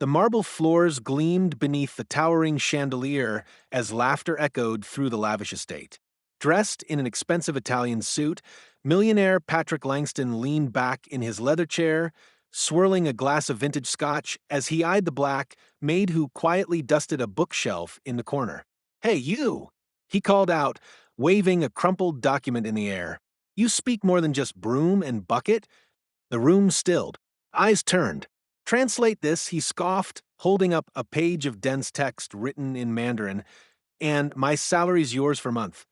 The marble floors gleamed beneath the towering chandelier as laughter echoed through the lavish estate. Dressed in an expensive Italian suit, millionaire Patrick Langston leaned back in his leather chair, swirling a glass of vintage scotch as he eyed the black maid who quietly dusted a bookshelf in the corner. "Hey, you!" he called out, waving a crumpled document in the air. "You speak more than just broom and bucket?" The room stilled. Eyes turned. "Translate this," he scoffed, holding up a page of dense text written in Mandarin, "and my salary's yours for month."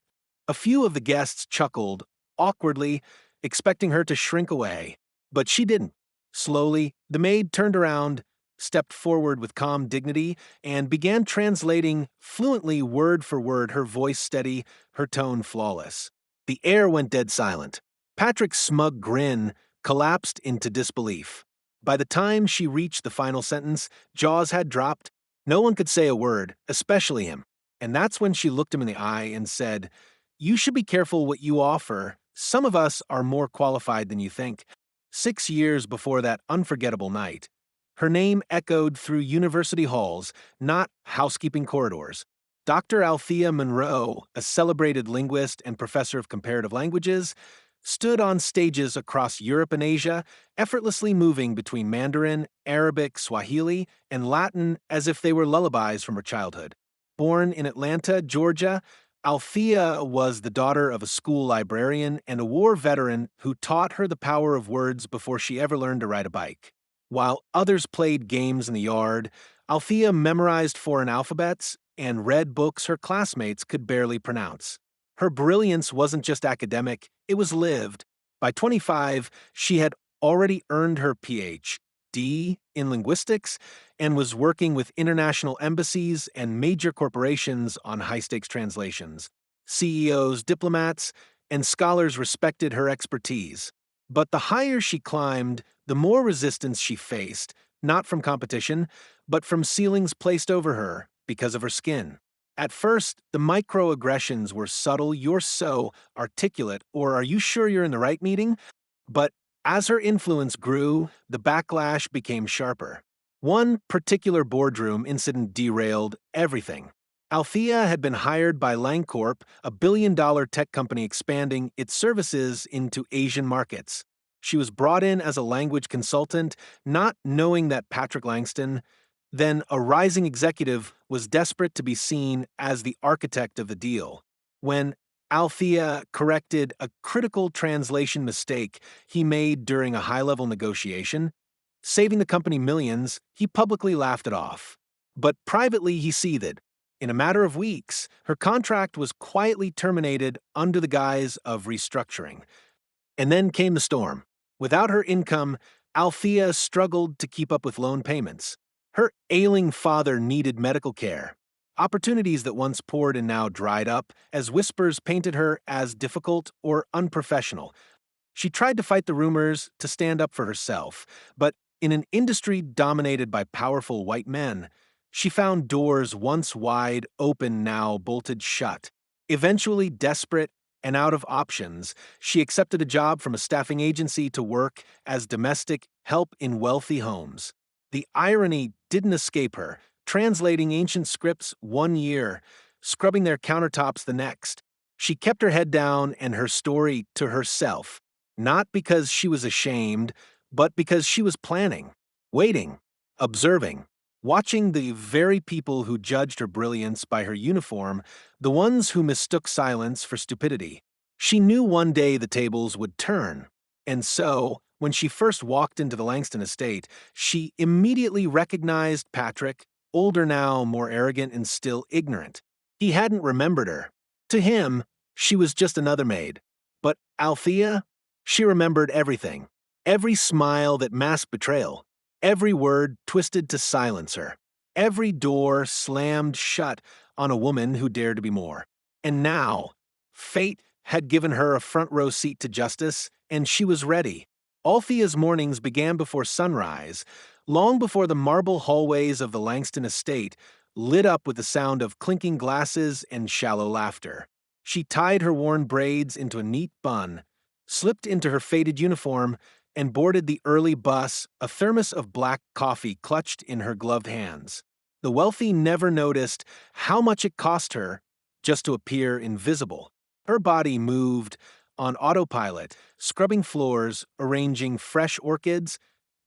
A few of the guests chuckled, awkwardly, expecting her to shrink away. But she didn't. Slowly, the maid turned around, stepped forward with calm dignity, and began translating fluently word for word, her voice steady, her tone flawless. The air went dead silent. Patrick's smug grin collapsed into disbelief. By the time she reached the final sentence, jaws had dropped. No one could say a word, especially him. And that's when she looked him in the eye and said, "You should be careful what you offer. Some of us are more qualified than you think." 6 years before that unforgettable night, her name echoed through university halls, not housekeeping corridors. Dr. Althea Monroe, a celebrated linguist and professor of comparative languages, stood on stages across Europe and Asia, effortlessly moving between Mandarin, Arabic, Swahili, and Latin as if they were lullabies from her childhood. Born in Atlanta, Georgia, Althea was the daughter of a school librarian and a war veteran who taught her the power of words before she ever learned to ride a bike. While others played games in the yard, Althea memorized foreign alphabets and read books her classmates could barely pronounce. Her brilliance wasn't just academic, it was lived. By 25, she had already earned her Ph.D. in linguistics and was working with international embassies and major corporations on high-stakes translations. CEOs, diplomats, and scholars respected her expertise. But the higher she climbed, the more resistance she faced, not from competition, but from ceilings placed over her because of her skin. At first, the microaggressions were subtle, "You're so articulate," or "Are you sure you're in the right meeting?" But as her influence grew, the backlash became sharper. One particular boardroom incident derailed everything. Althea had been hired by Langcorp, a billion-dollar tech company expanding its services into Asian markets. She was brought in as a language consultant, not knowing that Patrick Langston, then a rising executive, was desperate to be seen as the architect of the deal. When Althea corrected a critical translation mistake he made during a high-level negotiation, saving the company millions, he publicly laughed it off. But privately he seethed. In a matter of weeks, her contract was quietly terminated under the guise of restructuring. And then came the storm. Without her income, Althea struggled to keep up with loan payments. Her ailing father needed medical care. Opportunities that once poured and now dried up, as whispers painted her as difficult or unprofessional. She tried to fight the rumors, to stand up for herself, but in an industry dominated by powerful white men, she found doors once wide open now bolted shut. Eventually desperate and out of options, she accepted a job from a staffing agency to work as domestic help in wealthy homes. The irony didn't escape her, translating ancient scripts one year, scrubbing their countertops the next. She kept her head down and her story to herself, not because she was ashamed, but because she was planning, waiting, observing, watching the very people who judged her brilliance by her uniform, the ones who mistook silence for stupidity. She knew one day the tables would turn, and so, when she first walked into the Langston estate, she immediately recognized Patrick, older now, more arrogant and still ignorant. He hadn't remembered her. To him, she was just another maid. But Althea? She remembered everything. Every smile that masked betrayal. Every word twisted to silence her. Every door slammed shut on a woman who dared to be more. And now, fate had given her a front-row seat to justice, and she was ready. Althea's mornings began before sunrise, long before the marble hallways of the Langston estate lit up with the sound of clinking glasses and shallow laughter. She tied her worn braids into a neat bun, slipped into her faded uniform, and boarded the early bus, a thermos of black coffee clutched in her gloved hands. The wealthy never noticed how much it cost her just to appear invisible. Her body moved on autopilot, scrubbing floors, arranging fresh orchids,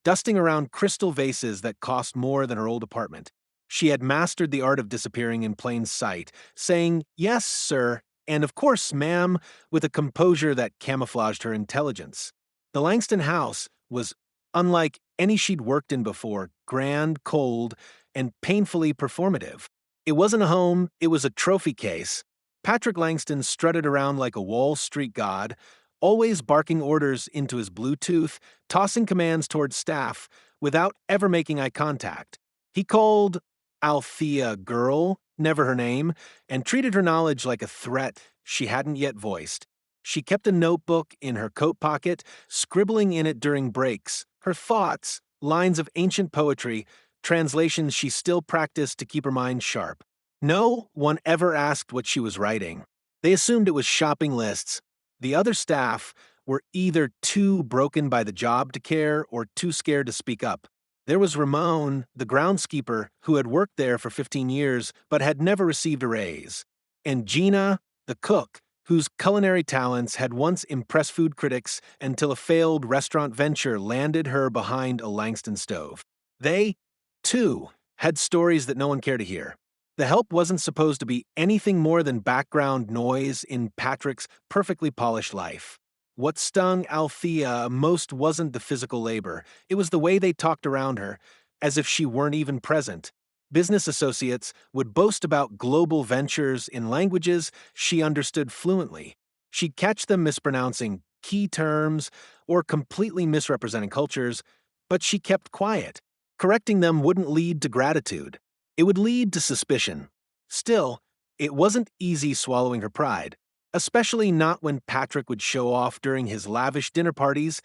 dusting around crystal vases that cost more than her old apartment. She had mastered the art of disappearing in plain sight, saying, "Yes, sir," and "Of course, ma'am," with a composure that camouflaged her intelligence. The Langston house was unlike any she'd worked in before, grand, cold, and painfully performative. It wasn't a home, it was a trophy case. Patrick Langston strutted around like a Wall Street god, always barking orders into his Bluetooth, tossing commands toward staff without ever making eye contact. He called Althea girl, never her name, and treated her knowledge like a threat she hadn't yet voiced. She kept a notebook in her coat pocket, scribbling in it during breaks, her thoughts, lines of ancient poetry, translations she still practiced to keep her mind sharp. No one ever asked what she was writing. They assumed it was shopping lists. The other staff were either too broken by the job to care or too scared to speak up. There was Ramon, the groundskeeper, who had worked there for 15 years but had never received a raise. And Gina, the cook, whose culinary talents had once impressed food critics until a failed restaurant venture landed her behind a Langston stove. They, too, had stories that no one cared to hear. The help wasn't supposed to be anything more than background noise in Patrick's perfectly polished life. What stung Althea most wasn't the physical labor, it was the way they talked around her, as if she weren't even present. Business associates would boast about global ventures in languages she understood fluently. She'd catch them mispronouncing key terms or completely misrepresenting cultures, but she kept quiet. Correcting them wouldn't lead to gratitude. It would lead to suspicion. Still, it wasn't easy swallowing her pride, especially not when Patrick would show off during his lavish dinner parties,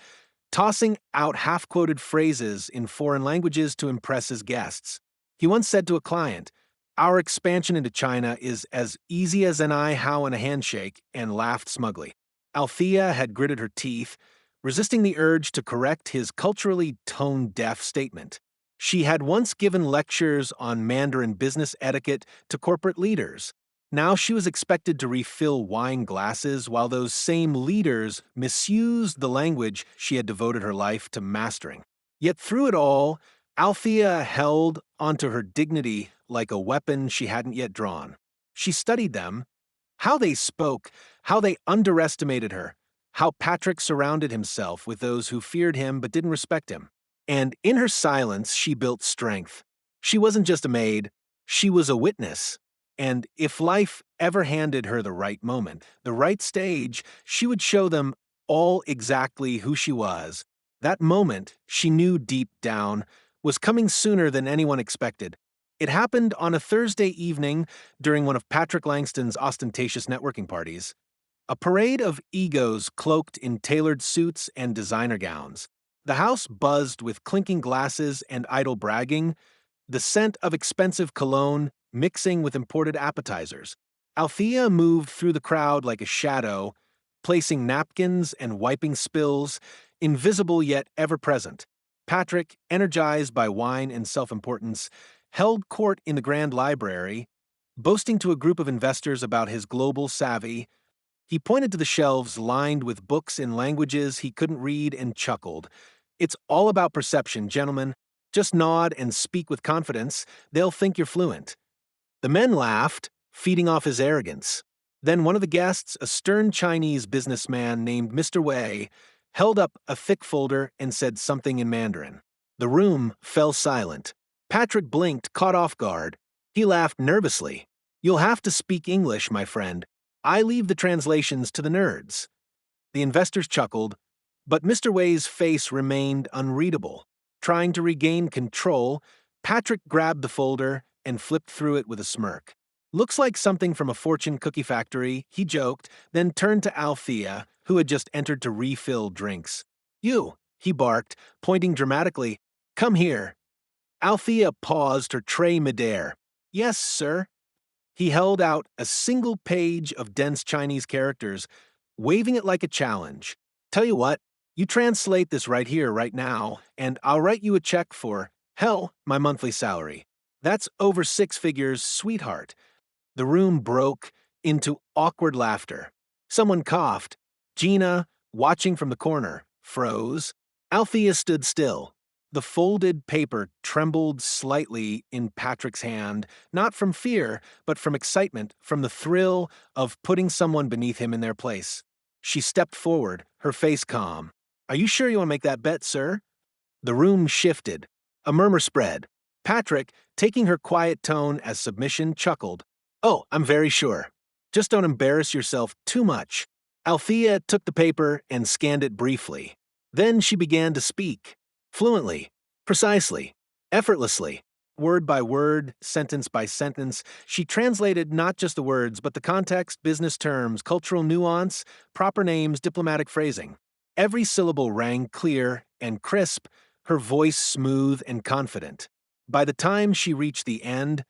tossing out half-quoted phrases in foreign languages to impress his guests. He once said to a client, "Our expansion into China is as easy as an eye how and a handshake," and laughed smugly. Althea had gritted her teeth, resisting the urge to correct his culturally tone-deaf statement. She had once given lectures on Mandarin business etiquette to corporate leaders. Now she was expected to refill wine glasses while those same leaders misused the language she had devoted her life to mastering. Yet through it all, Althea held onto her dignity like a weapon she hadn't yet drawn. She studied them, how they spoke, how they underestimated her, how Patrick surrounded himself with those who feared him but didn't respect him. And in her silence, she built strength. She wasn't just a maid, she was a witness. And if life ever handed her the right moment, the right stage, she would show them all exactly who she was. That moment, she knew deep down, was coming sooner than anyone expected. It happened on a Thursday evening during one of Patrick Langston's ostentatious networking parties. A parade of egos cloaked in tailored suits and designer gowns. The house buzzed with clinking glasses and idle bragging, the scent of expensive cologne mixing with imported appetizers. Althea moved through the crowd like a shadow, placing napkins and wiping spills, invisible yet ever-present. Patrick, energized by wine and self-importance, held court in the grand library, boasting to a group of investors about his global savvy. He pointed to the shelves lined with books in languages he couldn't read and chuckled. "It's all about perception, gentlemen. Just nod and speak with confidence. They'll think you're fluent." The men laughed, feeding off his arrogance. Then one of the guests, a stern Chinese businessman named Mr. Wei, held up a thick folder and said something in Mandarin. The room fell silent. Patrick blinked, caught off guard. He laughed nervously. "You'll have to speak English, my friend. I leave the translations to the nerds." The investors chuckled, but Mr. Wei's face remained unreadable. Trying to regain control, Patrick grabbed the folder and flipped through it with a smirk. "Looks like something from a fortune cookie factory," he joked, then turned to Althea, who had just entered to refill drinks. "You," he barked, pointing dramatically. "Come here." Althea paused, her tray midair. "Yes, sir." He held out a single page of dense Chinese characters, waving it like a challenge. "Tell you what, You translate this right here, right now, and I'll write you a check for, hell, my monthly salary. That's over 6 figures, sweetheart. The room broke into awkward laughter. Someone coughed. Gina, watching from the corner, froze. Althea stood still. The folded paper trembled slightly in Patrick's hand, not from fear, but from excitement, from the thrill of putting someone beneath him in their place. She stepped forward, her face calm. Are you sure you want to make that bet, sir? The room shifted. A murmur spread. Patrick, taking her quiet tone as submission, chuckled. Oh, I'm very sure. Just don't embarrass yourself too much. Althea took the paper and scanned it briefly. Then she began to speak. Fluently, precisely, effortlessly. Word by word, sentence by sentence, she translated not just the words, but the context, business terms, cultural nuance, proper names, diplomatic phrasing. Every syllable rang clear and crisp, her voice smooth and confident. By the time she reached the end,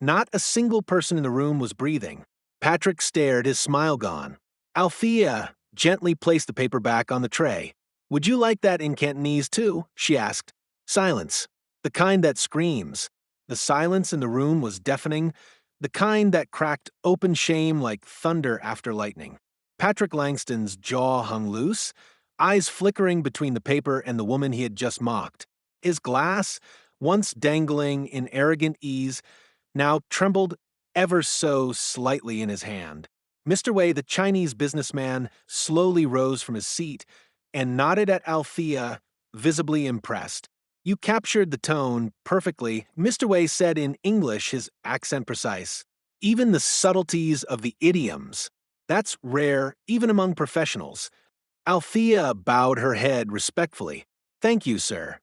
not a single person in the room was breathing. Patrick stared, his smile gone. Althea gently placed the paper back on the tray. Would you like that in Cantonese too? She asked. Silence. The kind that screams. The silence in the room was deafening, the kind that cracked open shame like thunder after lightning. Patrick Langston's jaw hung loose, eyes flickering between the paper and the woman he had just mocked. His glass, once dangling in arrogant ease, now trembled ever so slightly in his hand. Mr. Wei, the Chinese businessman, slowly rose from his seat and nodded at Althea, visibly impressed. You captured the tone perfectly, Mr. Wei said in English, his accent precise. Even the subtleties of the idioms. That's rare, even among professionals. Althea bowed her head respectfully. Thank you, sir.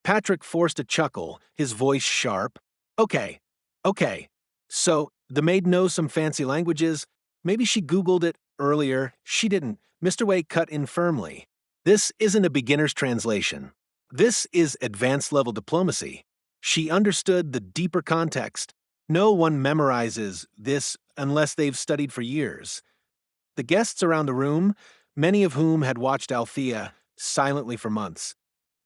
Patrick forced a chuckle, his voice sharp. Okay. So, the maid knows some fancy languages. Maybe she Googled it earlier. She didn't. Mr. Wei cut in firmly. This isn't a beginner's translation. This is advanced-level diplomacy. She understood the deeper context. No one memorizes this unless they've studied for years. The guests around the room, many of whom had watched Althea silently for months,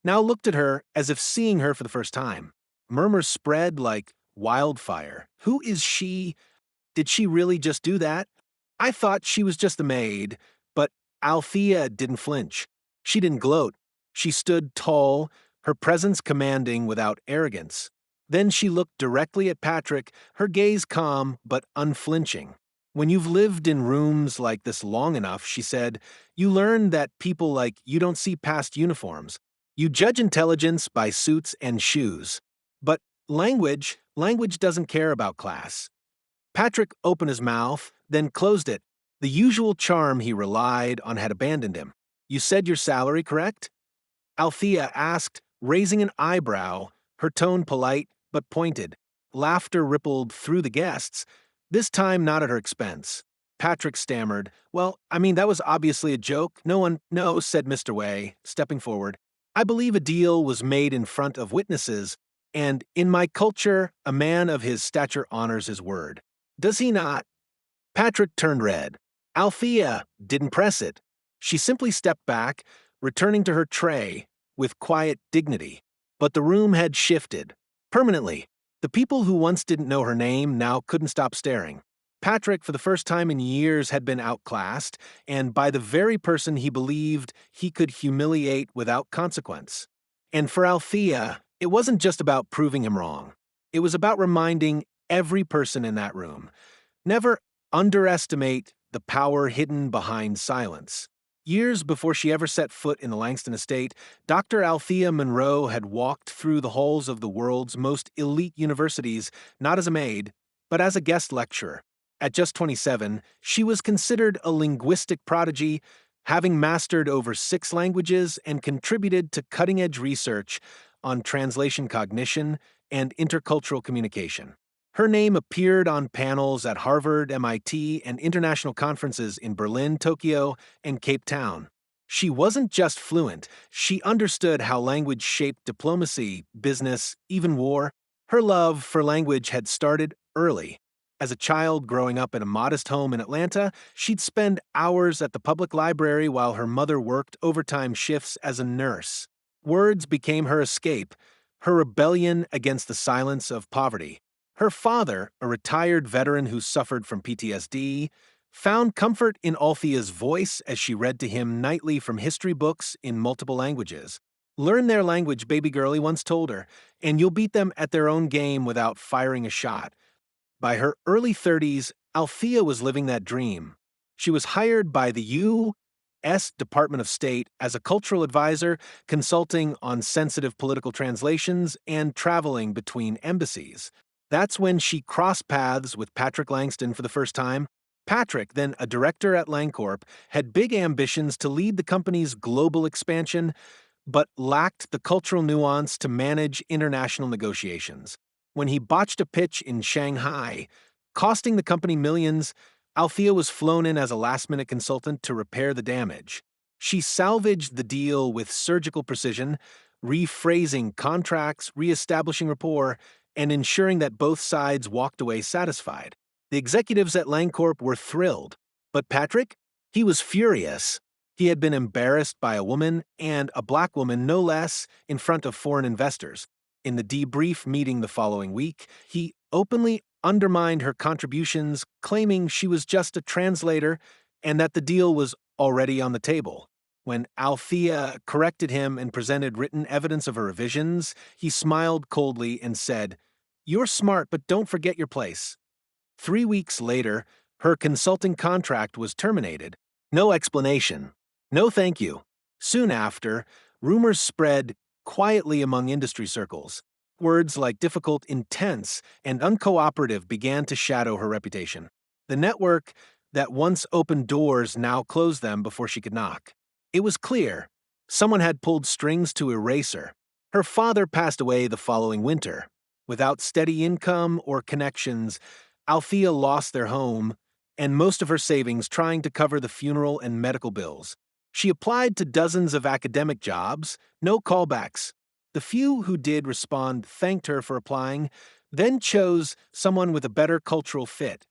now looked at her as if seeing her for the first time. Murmurs spread like wildfire. Who is she? Did she really just do that? I thought she was just a maid, but Althea didn't flinch. She didn't gloat. She stood tall, her presence commanding without arrogance. Then she looked directly at Patrick, her gaze calm but unflinching. When you've lived in rooms like this long enough, she said, you learn that people like you don't see past uniforms. You judge intelligence by suits and shoes. But language doesn't care about class. Patrick opened his mouth, then closed it. The usual charm he relied on had abandoned him. You said your salary, correct? Althea asked, raising an eyebrow, her tone polite but pointed. Laughter rippled through the guests, this time not at her expense. Patrick stammered, well, that was obviously a joke. No, said Mr. Wei, stepping forward. I believe a deal was made in front of witnesses, and in my culture, a man of his stature honors his word. Does he not? Patrick turned red. Althea didn't press it. She simply stepped back, returning to her tray with quiet dignity. But the room had shifted. Permanently. The people who once didn't know her name now couldn't stop staring. Patrick, for the first time in years, had been outclassed, and by the very person he believed he could humiliate without consequence. And for Althea, it wasn't just about proving him wrong. It was about reminding every person in that room. Never underestimate the power hidden behind silence. Years before she ever set foot in the Langston estate, Dr. Althea Monroe had walked through the halls of the world's most elite universities, not as a maid, but as a guest lecturer. At just 27, she was considered a linguistic prodigy, having mastered over 6 languages and contributed to cutting-edge research on translation cognition and intercultural communication. Her name appeared on panels at Harvard, MIT, and international conferences in Berlin, Tokyo, and Cape Town. She wasn't just fluent, she understood how language shaped diplomacy, business, even war. Her love for language had started early. As a child growing up in a modest home in Atlanta, she'd spend hours at the public library while her mother worked overtime shifts as a nurse. Words became her escape, her rebellion against the silence of poverty. Her father, a retired veteran who suffered from PTSD, found comfort in Althea's voice as she read to him nightly from history books in multiple languages. Learn their language, baby girl, he once told her, and you'll beat them at their own game without firing a shot. By her early 30s, Althea was living that dream. She was hired by the U.S. Department of State as a cultural advisor, consulting on sensitive political translations and traveling between embassies. That's when she crossed paths with Patrick Langston for the first time. Patrick, then a director at Langcorp, had big ambitions to lead the company's global expansion, but lacked the cultural nuance to manage international negotiations. When he botched a pitch in Shanghai, costing the company millions, Althea was flown in as a last-minute consultant to repair the damage. She salvaged the deal with surgical precision, rephrasing contracts, reestablishing rapport, and ensuring that both sides walked away satisfied. The executives at Langcorp were thrilled, but Patrick? He was furious. He had been embarrassed by a woman, and a black woman no less, in front of foreign investors. In the debrief meeting the following week, he openly undermined her contributions, claiming she was just a translator and that the deal was already on the table. When Althea corrected him and presented written evidence of her revisions, he smiled coldly and said, "You're smart, but don't forget your place." 3 weeks later, her consulting contract was terminated. No explanation. No thank you. Soon after, rumors spread quietly among industry circles. Words like difficult, intense, and uncooperative began to shadow her reputation. The network that once opened doors now closed them before she could knock. It was clear someone had pulled strings to erase her. Her father passed away the following winter. Without steady income or connections, Althea lost their home and most of her savings trying to cover the funeral and medical bills. She applied to dozens of academic jobs, no callbacks. The few who did respond thanked her for applying, then chose someone with a better cultural fit.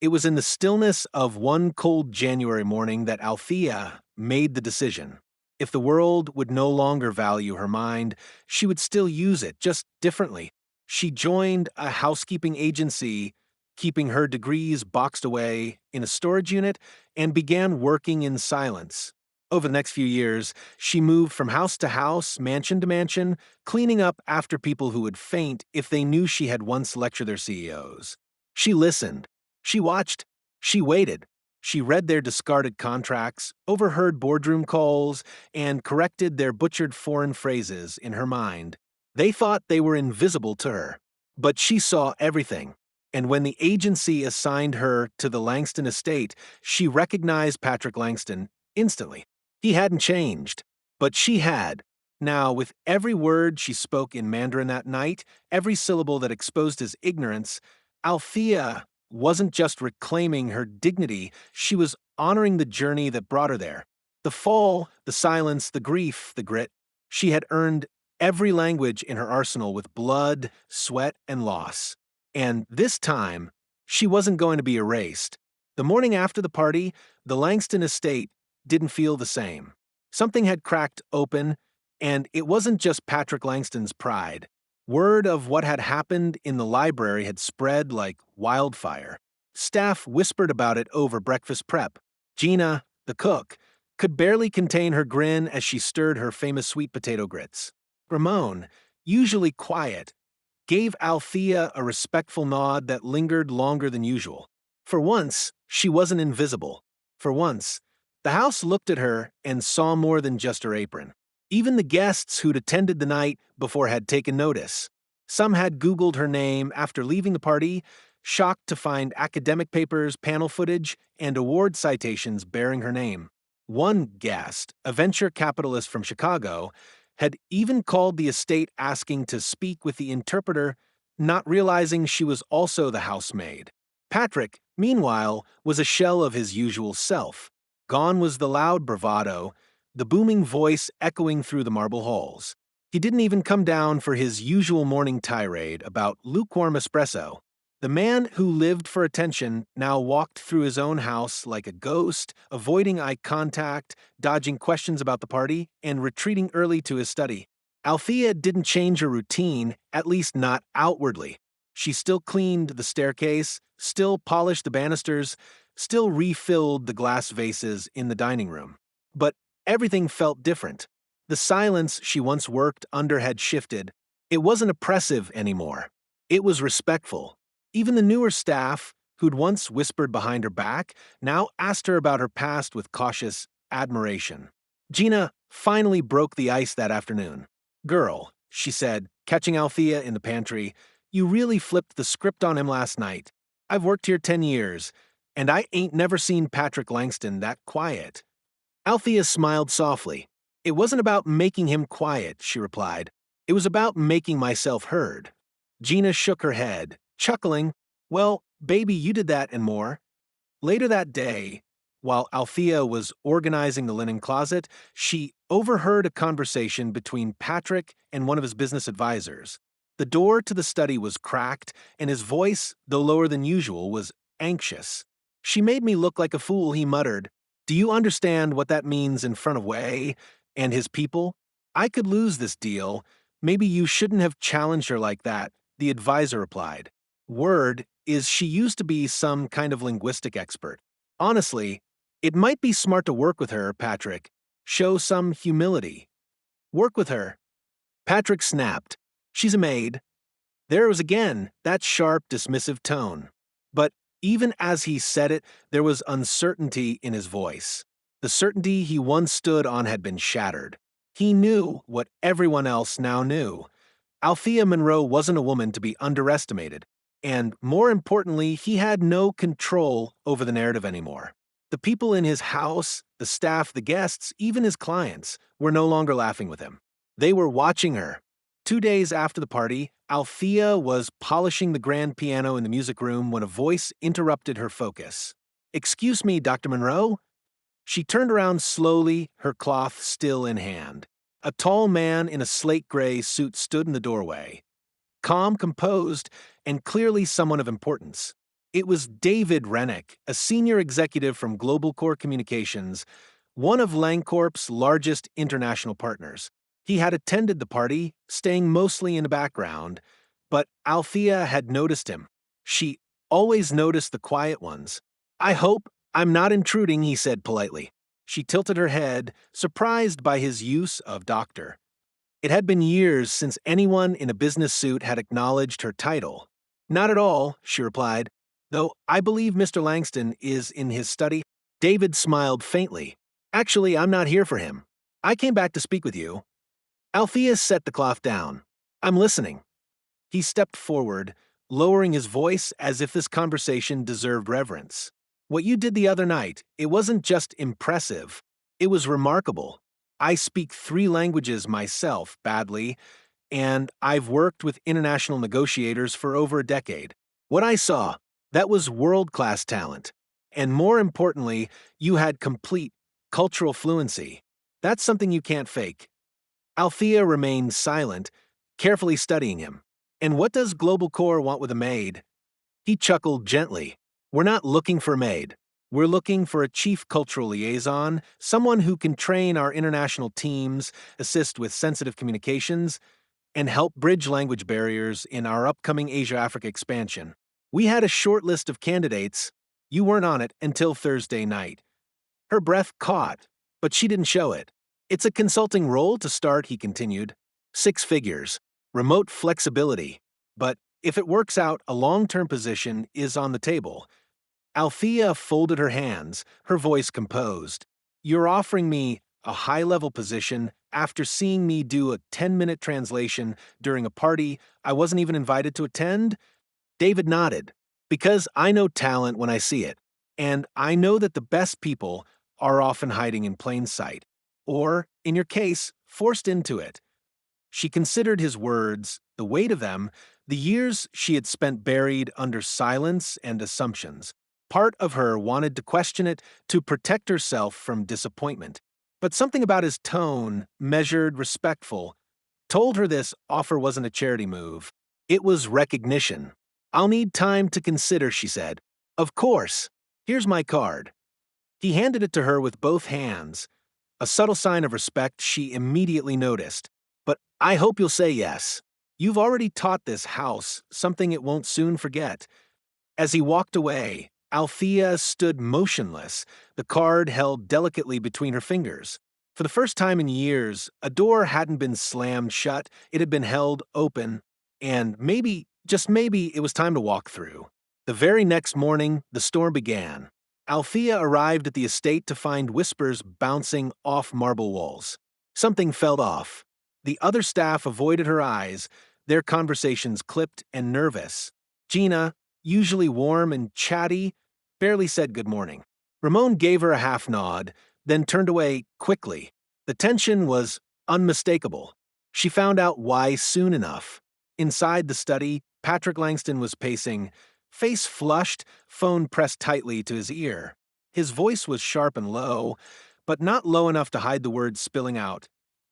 It was in the stillness of one cold January morning that Althea made the decision. If the world would no longer value her mind, she would still use it, just differently. She joined a housekeeping agency, keeping her degrees boxed away in a storage unit, and began working in silence. Over the next few years, she moved from house to house, mansion to mansion, cleaning up after people who would faint if they knew she had once lectured their CEOs. She listened. She watched. She waited. She read their discarded contracts, overheard boardroom calls, and corrected their butchered foreign phrases in her mind. They thought they were invisible to her, but she saw everything. And when the agency assigned her to the Langston estate, she recognized Patrick Langston instantly. He hadn't changed, but she had. Now, with every word she spoke in Mandarin that night, every syllable that exposed his ignorance, Althea wasn't just reclaiming her dignity, she was honoring the journey that brought her there. The fall, the silence, the grief, the grit. She had earned every language in her arsenal with blood, sweat, and loss. And this time, she wasn't going to be erased. The morning after the party, the Langston estate didn't feel the same. Something had cracked open, and it wasn't just Patrick Langston's pride. Word of what had happened in the library had spread like wildfire. Staff whispered about it over breakfast prep. Gina, the cook, could barely contain her grin as she stirred her famous sweet potato grits. Ramon, usually quiet, gave Althea a respectful nod that lingered longer than usual. For once, she wasn't invisible. For once, the house looked at her and saw more than just her apron. Even the guests who'd attended the night before had taken notice. Some had Googled her name after leaving the party, shocked to find academic papers, panel footage, and award citations bearing her name. One guest, a venture capitalist from Chicago, had even called the estate asking to speak with the interpreter, not realizing she was also the housemaid. Patrick, meanwhile, was a shell of his usual self. Gone was the loud bravado, the booming voice echoing through the marble halls. He didn't even come down for his usual morning tirade about lukewarm espresso. The man who lived for attention now walked through his own house like a ghost, avoiding eye contact, dodging questions about the party, and retreating early to his study. Althea didn't change her routine, at least not outwardly. She still cleaned the staircase, still polished the banisters, still refilled the glass vases in the dining room. But everything felt different. The silence she once worked under had shifted. It wasn't oppressive anymore. It was respectful. Even the newer staff, who'd once whispered behind her back, now asked her about her past with cautious admiration. Gina finally broke the ice that afternoon. "Girl," she said, catching Althea in the pantry, "you really flipped the script on him last night. I've worked here 10 years, and I ain't never seen Patrick Langston that quiet." Althea smiled softly. "It wasn't about making him quiet," she replied. "It was about making myself heard." Gina shook her head, chuckling. "Well, baby, you did that and more." Later that day, while Althea was organizing the linen closet, she overheard a conversation between Patrick and one of his business advisors. The door to the study was cracked, and his voice, though lower than usual, was anxious. "She made me look like a fool," he muttered. "Do you understand what that means in front of Way and his people? I could lose this deal. Maybe you shouldn't have challenged her like that," the advisor replied. Word is she used to be some kind of linguistic expert. "Honestly, it might be smart to work with her, Patrick. Show some humility. Work with her." Patrick snapped. "She's a maid." There was again that sharp, dismissive tone. But even as he said it, there was uncertainty in his voice. The certainty he once stood on had been shattered. He knew what everyone else now knew. Althea Monroe wasn't a woman to be underestimated, and more importantly, he had no control over the narrative anymore. The people in his house, the staff, the guests, even his clients, were no longer laughing with him. They were watching her. 2 days after the party, Althea was polishing the grand piano in the music room when a voice interrupted her focus. "Excuse me, Dr. Monroe?" She turned around slowly, her cloth still in hand. A tall man in a slate gray suit stood in the doorway. Calm, composed, and clearly someone of importance. It was David Rennick, a senior executive from Global Core Communications, one of Langcorp's largest international partners. He had attended the party, staying mostly in the background, but Althea had noticed him. She always noticed the quiet ones. "I hope I'm not intruding," he said politely. She tilted her head, surprised by his use of doctor. It had been years since anyone in a business suit had acknowledged her title. "Not at all," she replied, "though I believe Mr. Langston is in his study." David smiled faintly. "Actually, I'm not here for him. I came back to speak with you." Althea set the cloth down. "I'm listening." He stepped forward, lowering his voice as if this conversation deserved reverence. "What you did the other night, it wasn't just impressive. It was remarkable. I speak 3 languages myself, badly, and I've worked with international negotiators for over a decade. What I saw, that was world-class talent. And more importantly, you had complete cultural fluency. That's something you can't fake." Althea remained silent, carefully studying him. "And what does Global Core want with a maid?" He chuckled gently. "We're not looking for a maid. We're looking for a chief cultural liaison, someone who can train our international teams, assist with sensitive communications, and help bridge language barriers in our upcoming Asia-Africa expansion. We had a short list of candidates. You weren't on it until Thursday night." Her breath caught, but she didn't show it. "It's a consulting role to start," he continued. 6 figures. Remote flexibility. But if it works out, a long-term position is on the table. Althea folded her hands, her voice composed. "You're offering me a high-level position after seeing me do a 10-minute translation during a party I wasn't even invited to attend?" David nodded. "Because I know talent when I see it, and I know that the best people are often hiding in plain sight, or, in your case, forced into it." She considered his words, the weight of them, the years she had spent buried under silence and assumptions. Part of her wanted to question it to protect herself from disappointment. But something about his tone, measured, respectful, told her this offer wasn't a charity move. It was recognition. I'll need time to consider, she said. Of course. Here's my card. He handed it to her with both hands, a subtle sign of respect she immediately noticed. But I hope you'll say yes. You've already taught this house something it won't soon forget. As he walked away, Althea stood motionless, the card held delicately between her fingers. For the first time in years, a door hadn't been slammed shut, it had been held open, and maybe, just maybe, it was time to walk through. The very next morning, the storm began. Althea arrived at the estate to find whispers bouncing off marble walls. Something felt off. The other staff avoided her eyes, their conversations clipped and nervous. Gina, usually warm and chatty, barely said good morning. Ramon gave her a half nod, then turned away quickly. The tension was unmistakable. She found out why soon enough. Inside the study, Patrick Langston was pacing, face flushed, phone pressed tightly to his ear. His voice was sharp and low, but not low enough to hide the words spilling out.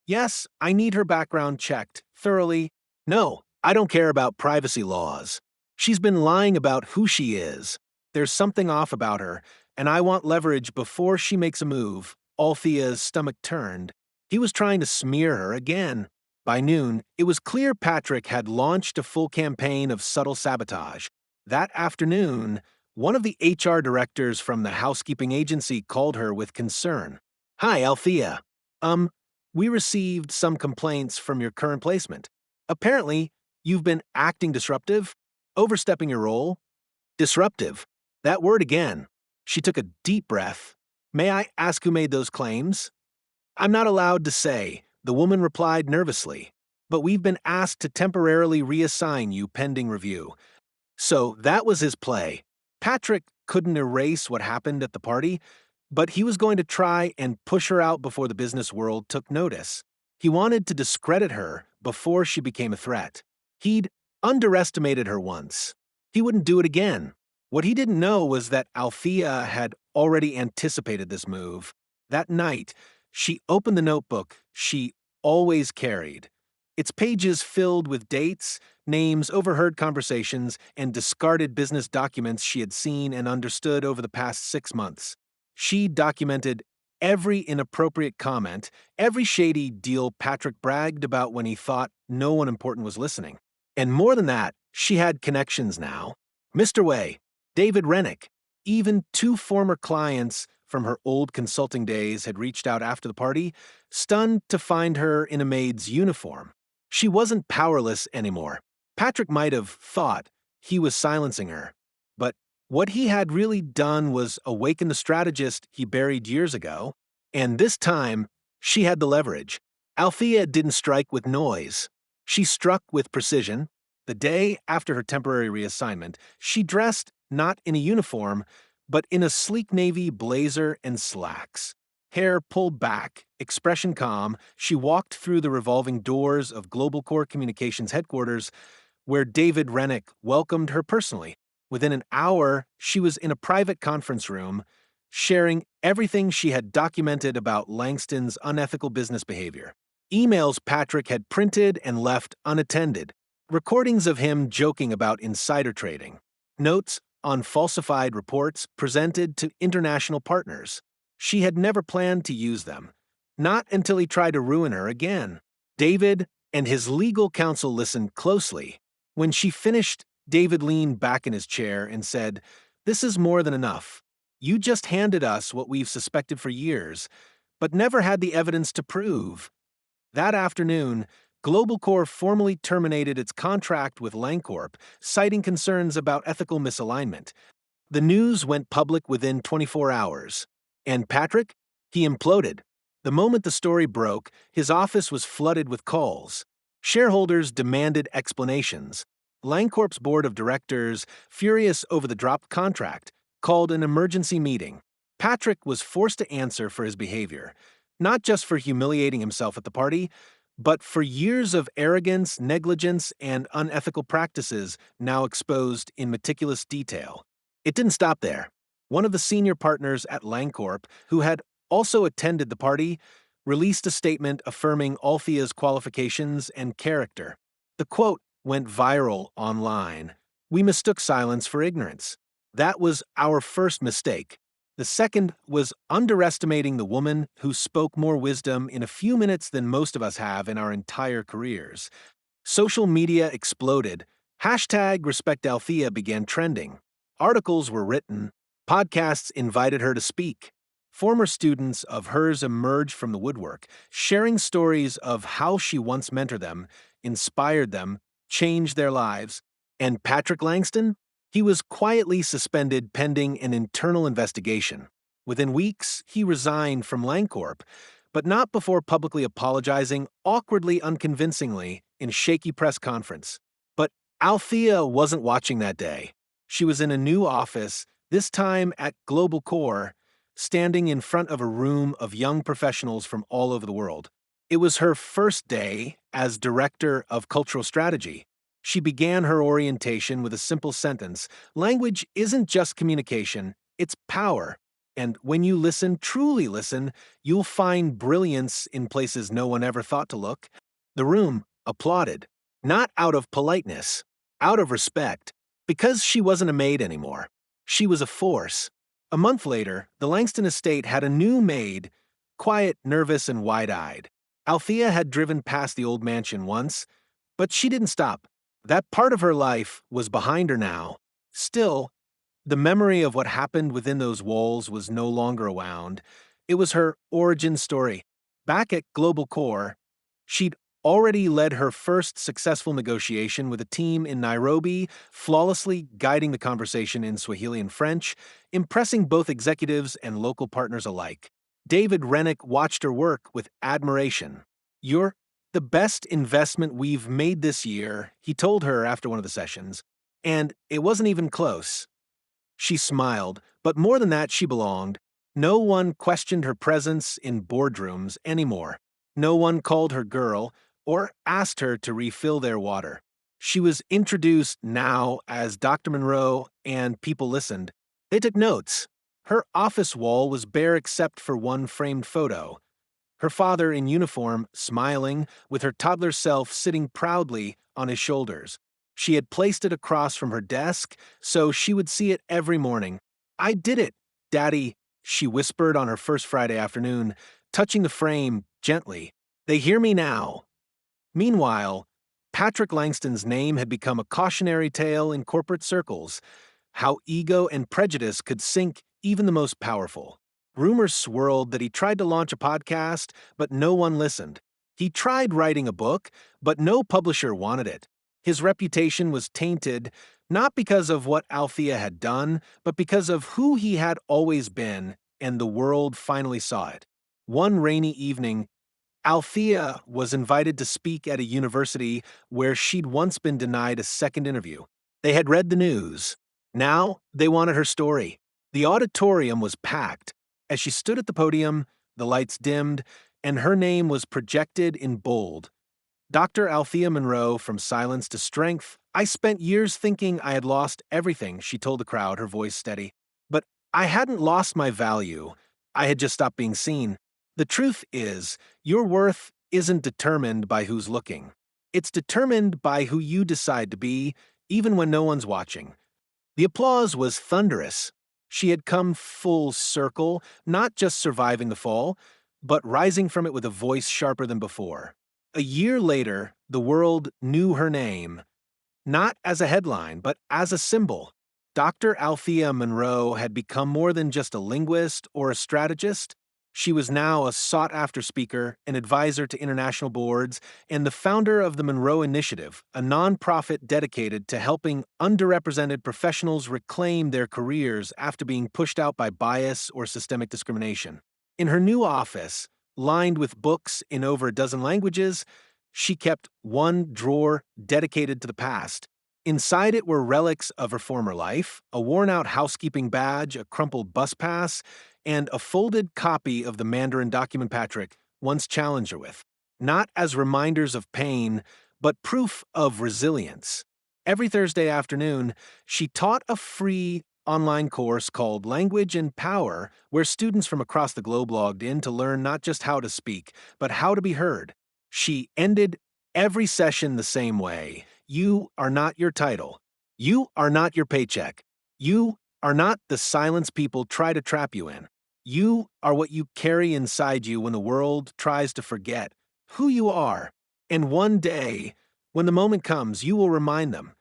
Yes, I need her background checked, thoroughly. No, I don't care about privacy laws. She's been lying about who she is. There's something off about her, and I want leverage before she makes a move. Althea's stomach turned. He was trying to smear her again. By noon, it was clear Patrick had launched a full campaign of subtle sabotage. That afternoon, one of the HR directors from the housekeeping agency called her with concern. Hi, Althea. We received some complaints from your current placement. Apparently, you've been acting disruptive, overstepping your role. Disruptive. That word again. She took a deep breath. May I ask who made those claims? I'm not allowed to say, the woman replied nervously. But we've been asked to temporarily reassign you pending review. So that was his play. Patrick couldn't erase what happened at the party, but he was going to try and push her out before the business world took notice. He wanted to discredit her before she became a threat. He'd underestimated her once. He wouldn't do it again. What he didn't know was that Althea had already anticipated this move. That night, she opened the notebook she always carried. Its pages filled with dates, names, overheard conversations, and discarded business documents she had seen and understood over the past 6 months. She documented every inappropriate comment, every shady deal Patrick bragged about when he thought no one important was listening. And more than that, she had connections now. Mr. Way, David Rennick, even 2 former clients from her old consulting days had reached out after the party, stunned to find her in a maid's uniform. She wasn't powerless anymore. Patrick might have thought he was silencing her, but what he had really done was awaken the strategist he buried years ago, and this time, she had the leverage. Althea didn't strike with noise. She struck with precision. The day after her temporary reassignment, she dressed not in a uniform, but in a sleek navy blazer and slacks. Hair pulled back, expression calm, she walked through the revolving doors of Global Core Communications headquarters, where David Rennick welcomed her personally. Within an hour, she was in a private conference room, sharing everything she had documented about Langston's unethical business behavior. Emails Patrick had printed and left unattended, recordings of him joking about insider trading, notes on falsified reports presented to international partners. She had never planned to use them, not until he tried to ruin her again. David and his legal counsel listened closely. When she finished, David leaned back in his chair and said, "This is more than enough. You just handed us what we've suspected for years, but never had the evidence to prove." That afternoon, Global Core formally terminated its contract with LangCorp, citing concerns about ethical misalignment. The news went public within 24 hours. And Patrick? He imploded. The moment the story broke, his office was flooded with calls. Shareholders demanded explanations. LangCorp's board of directors, furious over the dropped contract, called an emergency meeting. Patrick was forced to answer for his behavior, not just for humiliating himself at the party, but for years of arrogance, negligence, and unethical practices now exposed in meticulous detail. It didn't stop there. One of the senior partners at LangCorp, who had also attended the party, released a statement affirming Althea's qualifications and character. The quote went viral online. We mistook silence for ignorance. That was our first mistake. The second was underestimating the woman who spoke more wisdom in a few minutes than most of us have in our entire careers. Social media exploded. Hashtag #RespectAlthea began trending. Articles were written. Podcasts invited her to speak. Former students of hers emerged from the woodwork, sharing stories of how she once mentored them, inspired them, changed their lives. And Patrick Langston? He was quietly suspended pending an internal investigation. Within weeks, he resigned from Langcorp, but not before publicly apologizing awkwardly unconvincingly in shaky press conference. But Althea wasn't watching that day. She was in a new office, this time at Global Core, standing in front of a room of young professionals from all over the world. It was her first day as Director of Cultural Strategy. She began her orientation with a simple sentence: language isn't just communication, it's power. And when you listen, truly listen, you'll find brilliance in places no one ever thought to look. The room applauded, not out of politeness, out of respect, because she wasn't a maid anymore. She was a force. A month later, the Langston estate had a new maid, quiet, nervous, and wide-eyed. Althea had driven past the old mansion once, but she didn't stop. That part of her life was behind her now. Still, the memory of what happened within those walls was no longer around. It was her origin story. Back at Global Core, she'd already led her first successful negotiation with a team in Nairobi, flawlessly guiding the conversation in Swahili and French, impressing both executives and local partners alike. David Rennick watched her work with admiration. "You're the best investment we've made this year," he told her after one of the sessions. And it wasn't even close. She smiled, but more than that, she belonged. No one questioned her presence in boardrooms anymore. No one called her girl or asked her to refill their water. She was introduced now as Dr. Monroe, and people listened. They took notes. Her office wall was bare except for one framed photo. Her father in uniform, smiling, with her toddler self sitting proudly on his shoulders. She had placed it across from her desk, so she would see it every morning. "I did it, Daddy," she whispered on her first Friday afternoon, touching the frame gently. "They hear me now." Meanwhile, Patrick Langston's name had become a cautionary tale in corporate circles, how ego and prejudice could sink even the most powerful. Rumors swirled that he tried to launch a podcast, but no one listened. He tried writing a book, but no publisher wanted it. His reputation was tainted, not because of what Althea had done, but because of who he had always been, and the world finally saw it. One rainy evening, Althea was invited to speak at a university where she'd once been denied a second interview. They had read the news. Now they wanted her story. The auditorium was packed. As she stood at the podium, the lights dimmed, and her name was projected in bold. Dr. Althea Monroe, from silence to strength. "I spent years thinking I had lost everything," she told the crowd, her voice steady. "But I hadn't lost my value. I had just stopped being seen. The truth is, your worth isn't determined by who's looking. It's determined by who you decide to be, even when no one's watching." The applause was thunderous. She had come full circle, not just surviving the fall, but rising from it with a voice sharper than before. A year later, the world knew her name, not as a headline, but as a symbol. Dr. Althea Monroe had become more than just a linguist or a strategist. She was now a sought-after speaker, an advisor to international boards, and the founder of the Monroe Initiative, a nonprofit dedicated to helping underrepresented professionals reclaim their careers after being pushed out by bias or systemic discrimination. In her new office, lined with books in over a dozen languages, she kept one drawer dedicated to the past. Inside it were relics of her former life, a worn-out housekeeping badge, a crumpled bus pass, and a folded copy of the Mandarin document Patrick once challenged her with, not as reminders of pain, but proof of resilience. Every Thursday afternoon, she taught a free online course called Language and Power, where students from across the globe logged in to learn not just how to speak, but how to be heard. She ended every session the same way: "You are not your title. You are not your paycheck. You are not the silence people try to trap you in. You are what you carry inside you when the world tries to forget who you are. And one day, when the moment comes, you will remind them.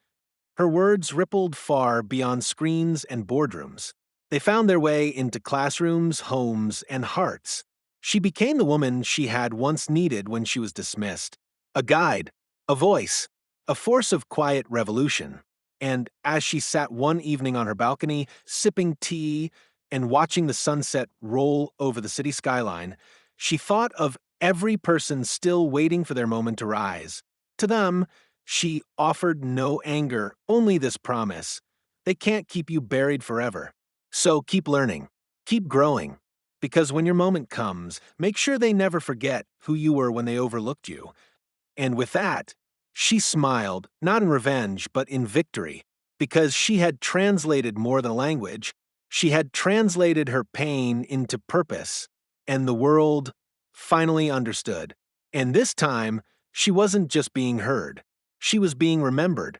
Her words rippled far beyond screens and boardrooms. They found their way into classrooms, homes, and hearts. She became the woman she had once needed when she was dismissed. A guide, a voice, a force of quiet revolution. And as she sat one evening on her balcony, sipping tea and watching the sunset roll over the city skyline, she thought of every person still waiting for their moment to rise. To them, she offered no anger, only this promise. They can't keep you buried forever. So keep learning, keep growing, because when your moment comes, make sure they never forget who you were when they overlooked you. And with that, she smiled, not in revenge, but in victory, because she had translated more than language. She had translated her pain into purpose, and the world finally understood. And this time, she wasn't just being heard, she was being remembered.